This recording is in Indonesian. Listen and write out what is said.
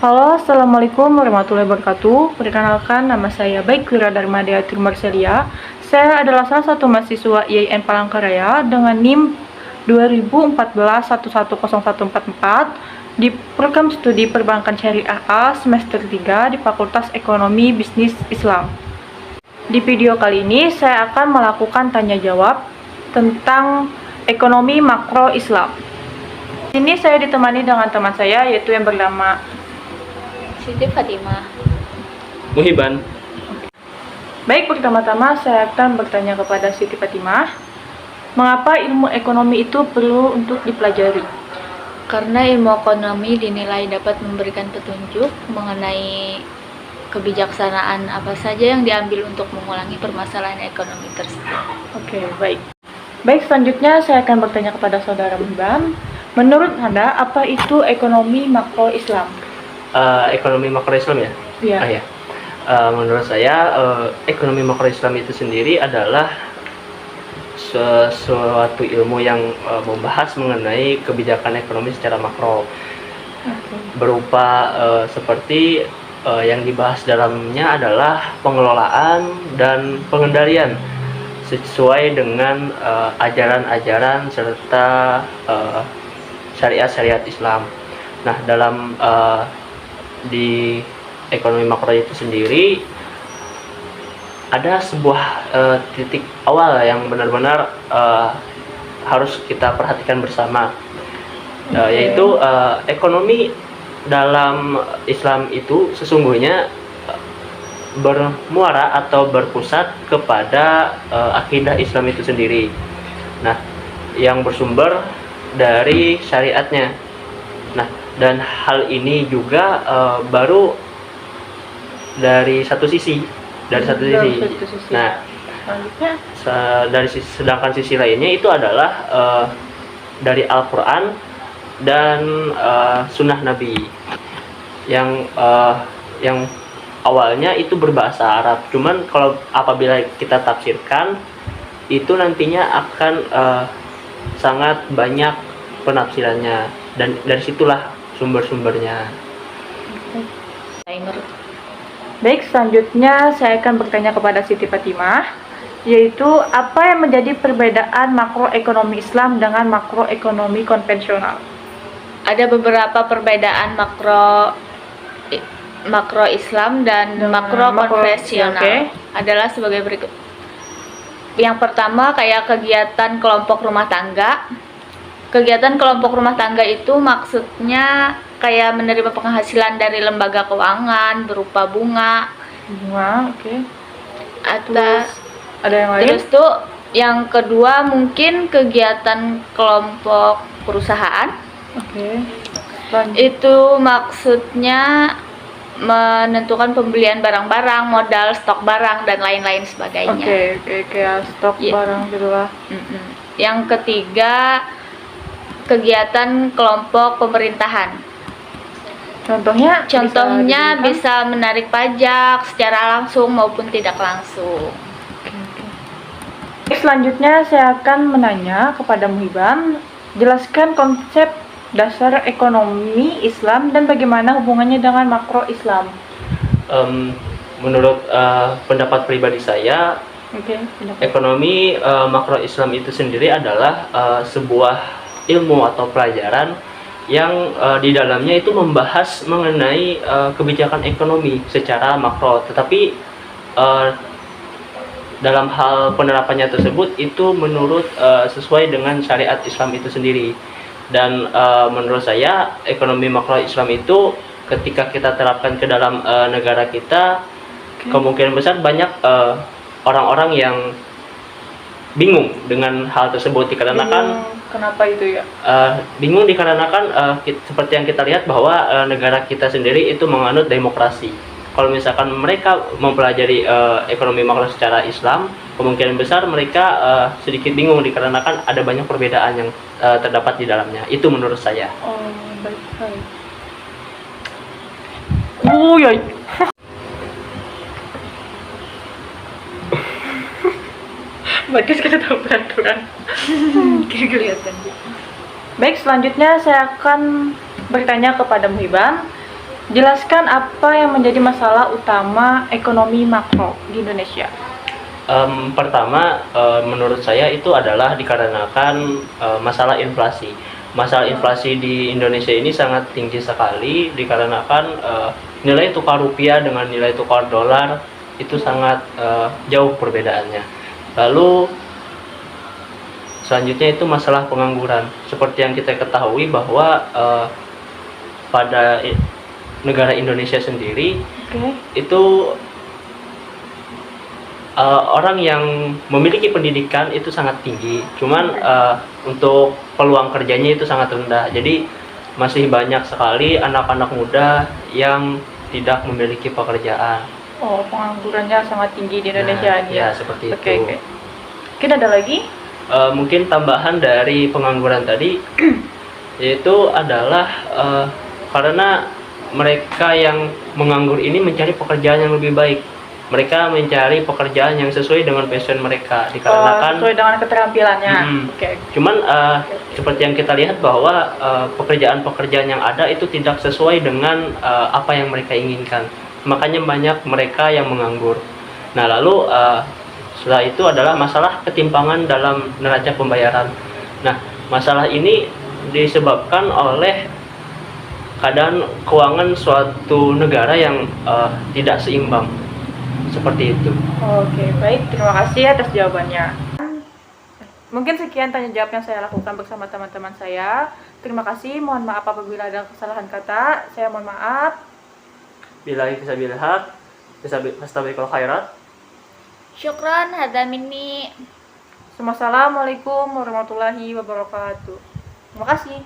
Halo, Assalamualaikum warahmatullahi wabarakatuh. Perkenalkan, nama saya Baikura Darmadia Trimarselia. Saya adalah salah satu mahasiswa IAIN Palangkaraya dengan NIM 2014-110144 di program studi Perbankan Syariah A semester 3 di Fakultas Ekonomi Bisnis Islam. Di video kali ini, saya akan melakukan tanya jawab tentang ekonomi makro Islam. Di sini saya ditemani dengan teman saya, yaitu yang bernama Siti Fatimah. Muhiban. Baik, pertama-tama saya akan bertanya kepada Siti Fatimah, mengapa ilmu ekonomi itu perlu untuk dipelajari? Karena ilmu ekonomi dinilai dapat memberikan petunjuk mengenai kebijaksanaan apa saja yang diambil untuk mengulangi permasalahan ekonomi tersebut. Oke, baik. Baik, selanjutnya saya akan bertanya kepada saudara Muhiban, menurut Anda apa itu ekonomi makro Islam? Ekonomi makro Islam ya? Iya. Ya. Menurut saya ekonomi makro Islam itu sendiri adalah sesuatu ilmu yang membahas mengenai kebijakan ekonomi secara makro. Berupa seperti yang dibahas dalamnya adalah pengelolaan dan pengendalian sesuai dengan ajaran-ajaran serta syariat-syariat Islam. Nah, dalam di ekonomi makro itu sendiri ada sebuah titik awal yang benar-benar harus kita perhatikan bersama, yaitu ekonomi dalam Islam itu sesungguhnya bermuara atau berpusat kepada akidah Islam itu sendiri. Nah, yang bersumber dari syariatnya. Nah, dan hal ini juga baru dari satu sisi, Nah, sedangkan sisi lainnya itu adalah dari Al-Quran dan Sunnah Nabi yang awalnya itu berbahasa Arab. Cuman kalau apabila kita tafsirkan itu nantinya akan sangat banyak penafsirannya, dan dari situlah sumber-sumbernya. Baik, selanjutnya saya akan bertanya kepada Siti Fatimah, yaitu apa yang menjadi perbedaan makroekonomi Islam dengan makroekonomi konvensional? Ada beberapa perbedaan makro Islam dan makro konvensional. Adalah sebagai berikut. Yang pertama, kayak kegiatan kelompok rumah tangga. Kegiatan kelompok rumah tangga itu maksudnya kayak menerima penghasilan dari lembaga keuangan berupa bunga. Ada yang lain? Terus tuh yang kedua mungkin kegiatan kelompok perusahaan. Itu maksudnya menentukan pembelian barang-barang, modal, stok barang dan lain-lain sebagainya. Kayak stok barang gitulah. Yang ketiga, kegiatan kelompok pemerintahan. Contohnya bisa menarik pajak secara langsung maupun tidak langsung. Selanjutnya saya akan menanya kepada Muhiban, jelaskan konsep dasar ekonomi Islam dan bagaimana hubungannya dengan makro Islam. Menurut pendapat pribadi saya, ekonomi makro Islam itu sendiri adalah sebuah ilmu atau pelajaran yang di dalamnya itu membahas mengenai kebijakan ekonomi secara makro, tetapi dalam hal penerapannya tersebut itu menurut sesuai dengan syariat Islam itu sendiri. Dan menurut saya ekonomi makro Islam itu ketika kita terapkan ke dalam negara kita, kemungkinan besar banyak orang-orang yang bingung dengan hal tersebut dikarenakan kenapa itu ya? Bingung dikarenakan seperti yang kita lihat bahwa negara kita sendiri itu menganut demokrasi. Kalau misalkan mereka mempelajari ekonomi makro secara Islam, kemungkinan besar mereka sedikit bingung dikarenakan ada banyak perbedaan yang terdapat di dalamnya. Itu menurut saya. Baik. Bagus, kita tahu peraturan. Kelihatan. Baik, selanjutnya saya akan bertanya kepada Muhiban, Jelaskan apa yang menjadi masalah utama ekonomi makro di Indonesia. Pertama, menurut saya itu adalah dikarenakan masalah inflasi. Masalah inflasi di Indonesia ini sangat tinggi sekali dikarenakan nilai tukar rupiah dengan nilai tukar dolar itu sangat jauh perbedaannya. Lalu selanjutnya itu masalah pengangguran. Seperti yang kita ketahui bahwa pada negara Indonesia sendiri itu orang yang memiliki pendidikan itu sangat tinggi, cuman untuk peluang kerjanya itu sangat rendah. Jadi masih banyak sekali anak-anak muda yang tidak memiliki pekerjaan. Oh, penganggurannya sangat tinggi di Indonesia. Ya, seperti itu. Oke. Mungkin ada lagi? Mungkin tambahan dari pengangguran tadi yaitu adalah karena mereka yang menganggur ini mencari pekerjaan yang lebih baik. Mereka mencari pekerjaan yang sesuai dengan passion mereka dikarenakan sesuai dengan keterampilannya. Cuman seperti yang kita lihat bahwa pekerjaan-pekerjaan yang ada itu tidak sesuai dengan apa yang mereka inginkan. Makanya banyak mereka yang menganggur. Nah, lalu setelah itu adalah masalah ketimpangan dalam neraca pembayaran. Nah, masalah ini disebabkan oleh keadaan keuangan suatu negara yang tidak seimbang, seperti itu. Oke, baik, terima kasih atas jawabannya. Mungkin sekian tanya jawab yang saya lakukan bersama teman-teman saya. Terima kasih, mohon maaf apabila ada kesalahan kata. Saya mohon maaf. Billahi fisabilil haq, fastabiqul khairat. Syukran, hadza minni. Assalamualaikum warahmatullahi wabarakatuh. Terima kasih.